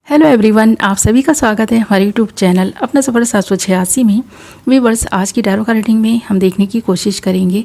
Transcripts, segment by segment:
Hello everyone, आप सभी का स्वागत है हमारे यूट्यूब चैनल अपना सफ़र 786 में। व्यूअर्स, आज की टैरो कार्ड रीडिंग में हम देखने की कोशिश करेंगे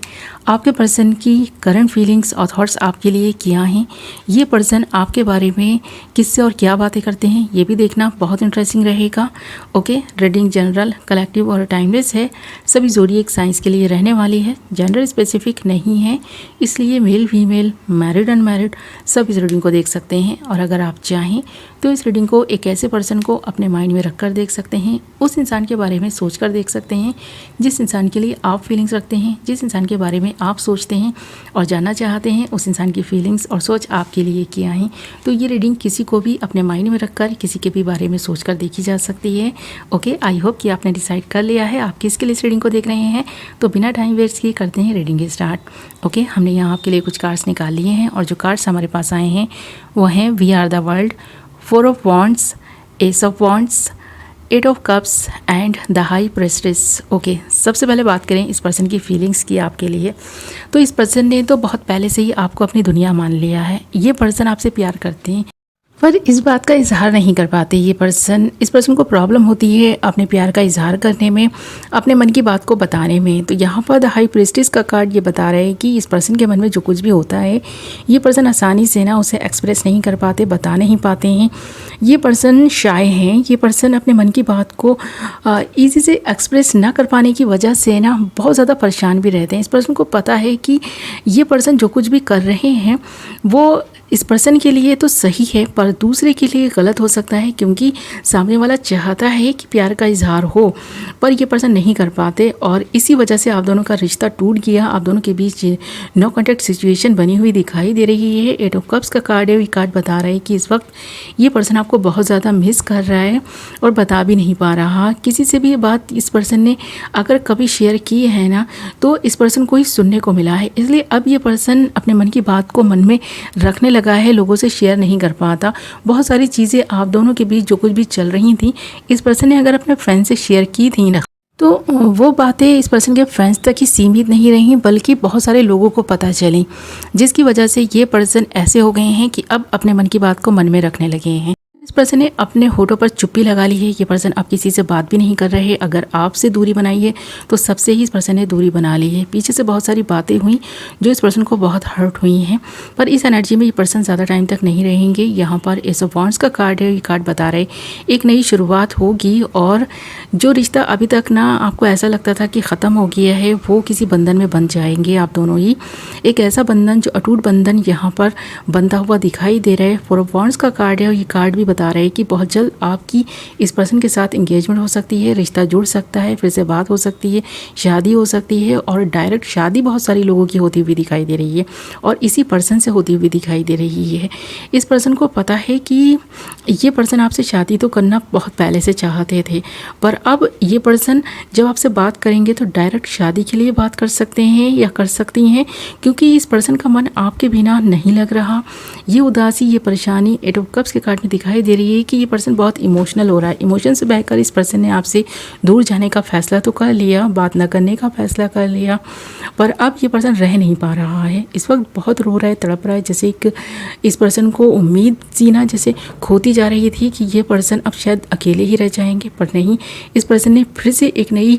आपके पर्सन की करंट फीलिंग्स और थॉट्स आपके लिए क्या हैं। ये पर्सन आपके बारे में किससे और क्या बातें करते हैं, ये भी देखना बहुत इंटरेस्टिंग रहेगा। ओके, रीडिंग जनरल, कलेक्टिव और टाइमलेस है। सभी ज़ोडिएक साइंस के लिए रहने वाली है, जेंडर स्पेसिफिक नहीं है, इसलिए मेल फीमेल, मैरिड अनमैरिड सब इस रीडिंग को देख सकते हैं। और अगर आप चाहें तो इस रीडिंग को एक ऐसे पर्सन को अपने माइंड में रखकर देख सकते हैं, उस इंसान के बारे में सोचकर देख सकते हैं जिस इंसान के लिए आप फीलिंग्स रखते हैं, जिस इंसान के बारे में आप सोचते हैं और जानना चाहते हैं उस इंसान की फीलिंग्स और सोच आपके लिए क्या है। तो ये रीडिंग किसी को भी अपने माइंड में रखकर किसी के भी बारे में सोचकर देखी जा सकती है। ओके, आई होप कि आपने डिसाइड कर लिया है आप किसके लिए इस रीडिंग को देख रहे हैं। तो बिना टाइम वेस्ट किए करते हैं रीडिंग स्टार्ट। ओके, हमने यहाँ आपके लिए कुछ कार्ड्स निकाल लिए हैं और जो कार्ड्स हमारे पास आए हैं वो हैं we are the world, 4 of wands, ace of wands, 8 of cups and the high priestess. Okay, सबसे पहले बात करें इस पर्सन की फीलिंग्स की आपके लिए। तो इस पर्सन ने तो बहुत पहले से ही आपको अपनी दुनिया मान लिया है। ये पर्सन आपसे प्यार करते हैं पर इस बात का इजहार नहीं कर पाते। इस पर्सन को प्रॉब्लम होती है अपने प्यार का इजहार करने में, अपने मन की बात को बताने में। तो यहाँ पर द हाई प्रीस्टेस का कार्ड ये बता रहा है कि इस पर्सन के मन में जो कुछ भी होता है ये पर्सन आसानी से ना उसे एक्सप्रेस नहीं कर पाते, बता नहीं पाते हैं। ये पर्सन शाय हैं, ये पर्सन अपने मन की बात को ईजी से एक्सप्रेस ना कर पाने की वजह से ना बहुत ज़्यादा परेशान भी रहते हैं। इस पर्सन को पता है कि ये पर्सन जो कुछ भी कर रहे हैं वो इस पर्सन के लिए तो सही है पर दूसरे के लिए गलत हो सकता है, क्योंकि सामने वाला चाहता है कि प्यार का इजहार हो पर ये पर्सन नहीं कर पाते और इसी वजह से आप दोनों का रिश्ता टूट गया। आप दोनों के बीच नो कॉन्टैक्ट सिचुएशन बनी हुई दिखाई दे रही है। 8 ऑफ कप्स का कार्ड है, ये कार्ड बता रहा है कि इस वक्त ये पर्सन आपको बहुत ज़्यादा मिस कर रहा है और बता भी नहीं पा रहा। किसी से भी ये बात इस पर्सन ने अगर कभी शेयर की है ना तो इस पर्सन को ही सुनने को मिला है, इसलिए अब ये पर्सन अपने मन की बात को मन में रखने लगा है, लोगों से शेयर नहीं कर पाता। बहुत सारी चीज़ें आप दोनों के बीच जो कुछ भी चल रही थी इस पर्सन ने अगर अपने फ्रेंड से शेयर की थी ना तो वो बातें इस पर्सन के फ्रेंड्स तक ही सीमित नहीं रहीं बल्कि बहुत सारे लोगों को पता चली, जिसकी वजह से ये पर्सन ऐसे हो गए हैं कि अब अपने मन की बात को मन में रखने लगे हैं। इस पर्सन ने अपने होठों पर चुप्पी लगा ली है। ये पर्सन अब किसी से बात भी नहीं कर रहे। अगर आपसे दूरी बनाई है तो सबसे ही इस पर्सन ने दूरी बना ली है। पीछे से बहुत सारी बातें हुई जो इस पर्सन को बहुत हर्ट हुई हैं, पर इस एनर्जी में ये पर्सन ज़्यादा टाइम तक नहीं रहेंगे। यहाँ पर एस ऑफ वॉन्ड्स का कार्ड है, ये कार्ड बता रहे एक नई शुरुआत होगी और जो रिश्ता अभी तक ना आपको ऐसा लगता था कि ख़त्म हो गया है वो किसी बंधन में बंध जाएंगे आप दोनों ही। एक ऐसा बंधन जो अटूट बंधन यहाँ पर बंधा हुआ दिखाई दे रहा है। 4 ऑफ वॉन्ड्स का कार्ड है और ये कार्ड भी बता रहा है कि बहुत जल्द आपकी इस पर्सन के साथ एंगेजमेंट हो सकती है, रिश्ता जुड़ सकता है, फिर से बात हो सकती है, शादी हो सकती है और डायरेक्ट शादी बहुत सारी लोगों की होती हुई दिखाई दे रही है और इसी पर्सन से होती हुई दिखाई दे रही है। इस पर्सन को पता है कि ये पर्सन आपसे शादी तो करना बहुत पहले से चाहते थे, पर अब ये पर्सन जब आपसे बात करेंगे तो डायरेक्ट शादी के लिए बात कर सकते हैं या कर सकती हैं, क्योंकि इस पर्सन का मन आपके बिना नहीं लग रहा। ये उदासी, ये परेशानी 8 ऑफ कप्स के कार्ड में दिखाई दे रही है कि ये पर्सन बहुत इमोशनल हो रहा है। इमोशन से बहकर इस पर्सन ने आपसे दूर जाने का फैसला तो कर लिया, बात न करने का फैसला कर लिया, पर अब ये पर्सन रह नहीं पा रहा है। इस वक्त बहुत रो रहा है, तड़प रहा है, जैसे एक इस पर्सन को उम्मीद सी ना जैसे खोती जा रही थी कि ये पर्सन अब शायद अकेले ही रह जाएंगे, पर नहीं, इस पर्सन ने फिर से एक नई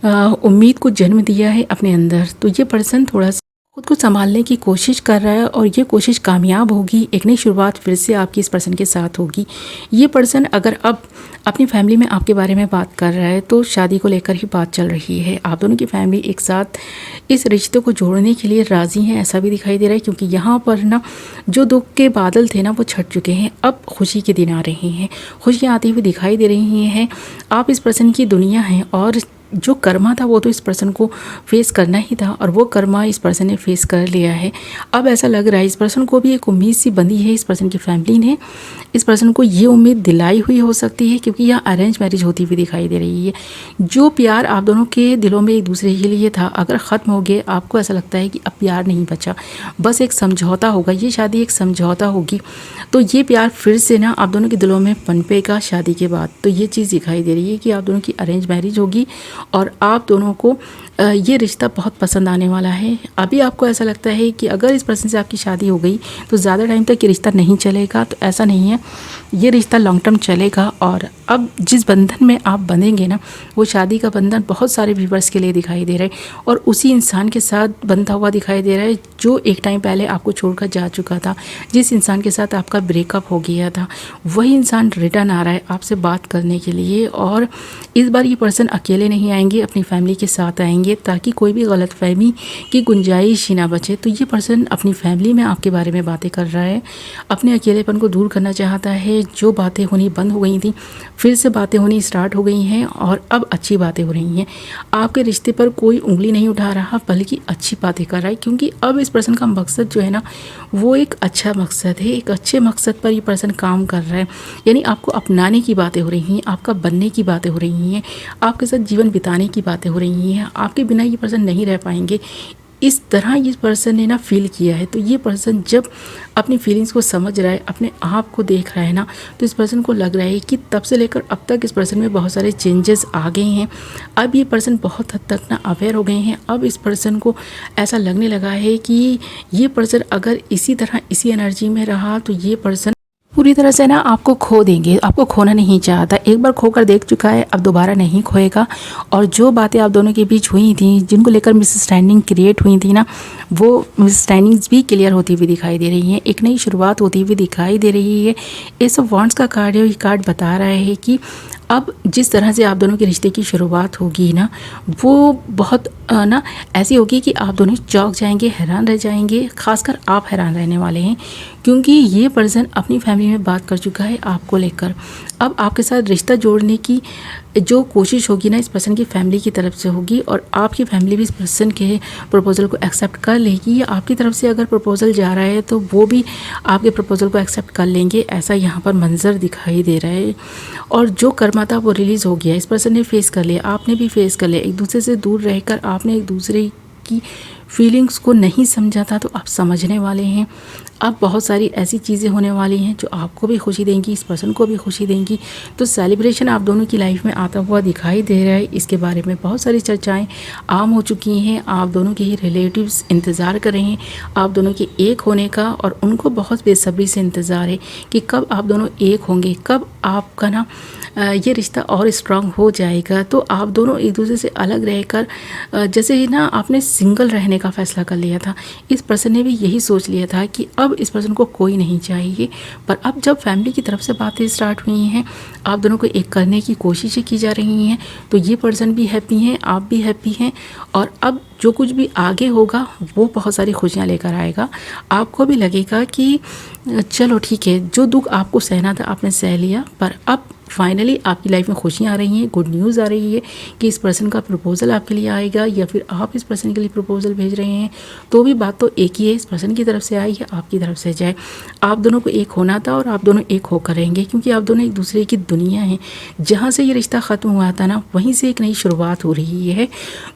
उम्मीद को जन्म दिया है अपने अंदर। तो ये पर्सन थोड़ा सा खुद को संभालने की कोशिश कर रहा है और ये कोशिश कामयाब होगी। एक नई शुरुआत फिर से आपकी इस पर्सन के साथ होगी। ये पर्सन अगर अब अपनी फैमिली में आपके बारे में बात कर रहा है तो शादी को लेकर ही बात चल रही है। आप दोनों की फैमिली एक साथ इस रिश्ते को जोड़ने के लिए राज़ी हैं, ऐसा भी दिखाई दे रहा है, क्योंकि यहाँ पर ना जो दुख के बादल थे ना वो छट चुके हैं। अब खुशी के दिन आ रहे हैं, खुशियाँ आती हुई दिखाई दे रही हैं। आप इस पर्सन की दुनिया हैं और जो कर्मा था वो तो इस पर्सन को फेस करना ही था और वो कर्मा इस पर्सन ने फेस कर लिया है। अब ऐसा लग रहा है इस पर्सन को भी एक उम्मीद सी बंधी है। इस पर्सन की फैमिली ने इस पर्सन को ये उम्मीद दिलाई हुई हो सकती है, क्योंकि यह अरेंज मैरिज होती हुई दिखाई दे रही है। जो प्यार आप दोनों के दिलों में एक दूसरे के लिए था अगर ख़त्म हो गया, आपको ऐसा लगता है कि अब प्यार नहीं बचा, बस एक समझौता होगा, ये शादी एक समझौता होगी। तो ये प्यार फिर से ना आप दोनों के दिलों में पनपेगा शादी के बाद। तो ये चीज़ दिखाई दे रही है कि आप दोनों की अरेंज मैरिज होगी और आप दोनों को ये रिश्ता बहुत पसंद आने वाला है। अभी आपको ऐसा लगता है कि अगर इस पर्सन से आपकी शादी हो गई तो ज़्यादा टाइम तक ये रिश्ता नहीं चलेगा, तो ऐसा नहीं है, ये रिश्ता लॉन्ग टर्म चलेगा। और अब जिस बंधन में आप बंधेंगे ना, वो शादी का बंधन बहुत सारे व्यूवर्स के लिए दिखाई दे रहा है और उसी इंसान के साथ बंधा हुआ दिखाई दे रहा है जो एक टाइम पहले आपको छोड़कर जा चुका था। जिस इंसान के साथ आपका ब्रेकअप हो गया था, वही इंसान रिटर्न आ रहा है आपसे बात करने के लिए। और इस बार ये पर्सन अकेले नहीं आएंगे, अपनी फैमिली के साथ आएंगे, ताकि कोई भी गलतफहमी की गुंजाइश ही ना बचे। तो ये पर्सन अपनी फैमिली में आपके बारे में बातें कर रहा है, अपने अकेलेपन को दूर करना चाहता है। जो बातें होनी बंद हो गई थी, फिर से बातें होनी स्टार्ट हो गई हैं और अब अच्छी बातें हो रही हैं। आपके रिश्ते पर कोई उंगली नहीं उठा रहा, बल्कि अच्छी बातें कर रहा है, क्योंकि अब इस पर्सन का मकसद जो है ना, वो एक अच्छा मकसद है। एक अच्छे मकसद पर ये पर्सन काम कर रहा है, यानी आपको अपनाने की बातें हो रही हैं, आपका बनने की बातें हो रही हैं, आपके साथ जीवन बिताने की बातें हो रही हैं। आपके बिना ये पर्सन नहीं रह पाएंगे, इस तरह ये पर्सन ने ना फील किया है। तो ये पर्सन जब अपनी फीलिंग्स को समझ रहा है, अपने आप को देख रहा है ना, तो इस पर्सन को लग रहा है कि तब से लेकर अब तक इस पर्सन में बहुत सारे चेंजेस आ गए हैं। अब ये पर्सन बहुत हद तक ना अवेयर हो गए हैं। अब इस पर्सन को ऐसा लगने लगा है कि ये पर्सन अगर इसी तरह इसी एनर्जी में रहा तो ये पर्सन पूरी तरह से ना आपको खो देंगे, आपको खोना नहीं चाहता। एक बार खोकर देख चुका है, अब दोबारा नहीं खोएगा। और जो बातें आप दोनों के बीच हुई थी, जिनको लेकर मिसअंडरस्टैंडिंग क्रिएट हुई थी ना, वो मिसअंडरस्टैंडिंग्स भी क्लियर होती हुई दिखाई दे रही हैं, एक नई शुरुआत होती हुई दिखाई दे रही है। एस ऑफ वांड्स का कार्ड है, ये कार्ड बता रहा है कि अब जिस तरह से आप दोनों के रिश्ते की शुरुआत होगी ना, वो बहुत ना ऐसी होगी कि आप दोनों चौंक जाएंगे, हैरान रह जाएंगे। खासकर आप हैरान रहने वाले हैं, क्योंकि ये पर्सन अपनी फैमिली में बात कर चुका है आपको लेकर। अब आपके साथ रिश्ता जोड़ने की जो कोशिश होगी ना, इस पर्सन की फैमिली की तरफ से होगी, और आपकी फैमिली भी इस पर्सन के प्रपोजल को एक्सेप्ट कर लेगी। या आपकी तरफ से अगर प्रपोजल जा रहा है तो वो भी आपके प्रपोजल को एक्सेप्ट कर लेंगे, ऐसा यहाँ पर मंजर दिखाई दे रहा है। और जो कर्मा था वो रिलीज़ हो गया, इस पर्सन ने फेस कर लिया, आपने भी फेस कर लिया। एक दूसरे से दूर रहकर आपने एक दूसरे की फीलिंग्स को नहीं समझा था, तो आप समझने वाले हैं। अब बहुत सारी ऐसी चीज़ें होने वाली हैं जो आपको भी खुशी देंगी, इस पर्सन को भी खुशी देंगी। तो सेलिब्रेशन आप दोनों की लाइफ में आता हुआ दिखाई दे रहा है। इसके बारे में बहुत सारी चर्चाएं आम हो चुकी हैं। आप दोनों के ही रिलेटिव्स इंतज़ार कर रहे हैं आप दोनों के एक होने का, और उनको बहुत बेसब्री से इंतज़ार है कि कब आप दोनों एक होंगे, कब आपका ना ये रिश्ता और स्ट्रांग हो जाएगा। तो आप दोनों एक दूसरे से अलग रहकर, जैसे ही ना आपने सिंगल रहने का फ़ैसला कर लिया था, इस पर्सन ने भी यही सोच लिया था कि अब इस पर्सन को कोई नहीं चाहिए। पर अब जब फैमिली की तरफ से बातें स्टार्ट हुई हैं, आप दोनों को एक करने की कोशिशें की जा रही हैं, तो ये पर्सन भी हैप्पी हैं, आप भी हैप्पी हैं। और अब जो कुछ भी आगे होगा वो बहुत सारी खुशियाँ लेकर आएगा। आपको भी लगेगा कि चलो ठीक है, जो दुख आपको सहना था आपने सह लिया, पर अब फाइनली आपकी लाइफ में खुशियाँ आ रही हैं, गुड न्यूज़ आ रही है कि इस पर्सन का प्रपोज़ल आपके लिए आएगा, या फिर आप इस पर्सन के लिए प्रपोज़ल भेज रहे हैं। तो भी बात तो एक ही है, इस पर्सन की तरफ से आए या आपकी तरफ से जाए, आप दोनों को एक होना था और आप दोनों एक होकर रहेंगे, क्योंकि आप दोनों एक दूसरे की दुनिया हैं। जहाँ से ये रिश्ता ख़त्म हुआ था ना, वहीं से एक नई शुरुआत हो रही है।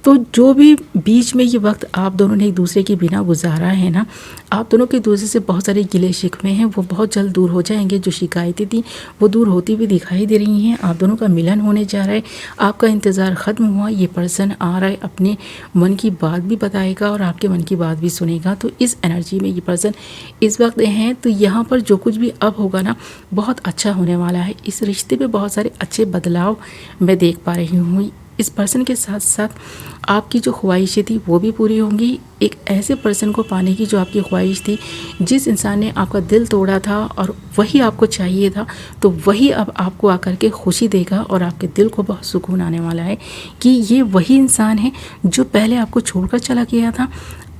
तो जो भी बीच में ये वक्त आप दोनों ने एक दूसरे के बिना गुजारा है ना, आप दोनों के दूसरे से बहुत सारे गिले शिकवे हैं, वो बहुत जल्द दूर हो जाएंगे। जो शिकायतें थी वो दूर होती हुई दिखाई दे रही हैं। आप दोनों का मिलन होने जा रहा है, आपका इंतज़ार ख़त्म हुआ। ये पर्सन आ रहा है, अपने मन की बात भी बताएगा और आपके मन की बात भी सुनेगा। तो इस एनर्जी में ये पर्सन इस वक्त हैं। तो यहाँ पर जो कुछ भी अब होगा ना, बहुत अच्छा होने वाला है। इस रिश्ते में बहुत सारे अच्छे बदलाव मैं देख पा रही हूँ। इस पर्सन के साथ साथ आपकी जो ख्वाहिशें थी वो भी पूरी होंगी। एक ऐसे पर्सन को पाने की जो आपकी ख्वाहिश थी, जिस इंसान ने आपका दिल तोड़ा था और वही आपको चाहिए था, तो वही अब आपको आकर के खुशी देगा और आपके दिल को बहुत सुकून आने वाला है कि ये वही इंसान है जो पहले आपको छोड़कर चला गया था,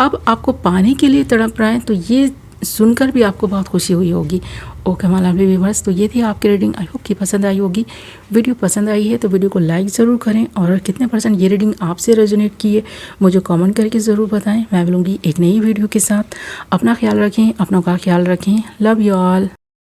अब आपको पाने के लिए तड़प रहा है। तो ये सुनकर भी आपको बहुत खुशी हुई होगी। ओके माय लवली व्यूअर्स, तो ये थी आपकी रीडिंग। आई होप कि पसंद आई होगी। वीडियो पसंद आई है तो वीडियो को लाइक ज़रूर करें, और कितने % ये रीडिंग आपसे रेजोनेट की है मुझे कमेंट करके ज़रूर बताएं। मैं मिलूँगी एक नई वीडियो के साथ। अपना ख्याल रखें, अपनों का ख्याल रखें। Love you all.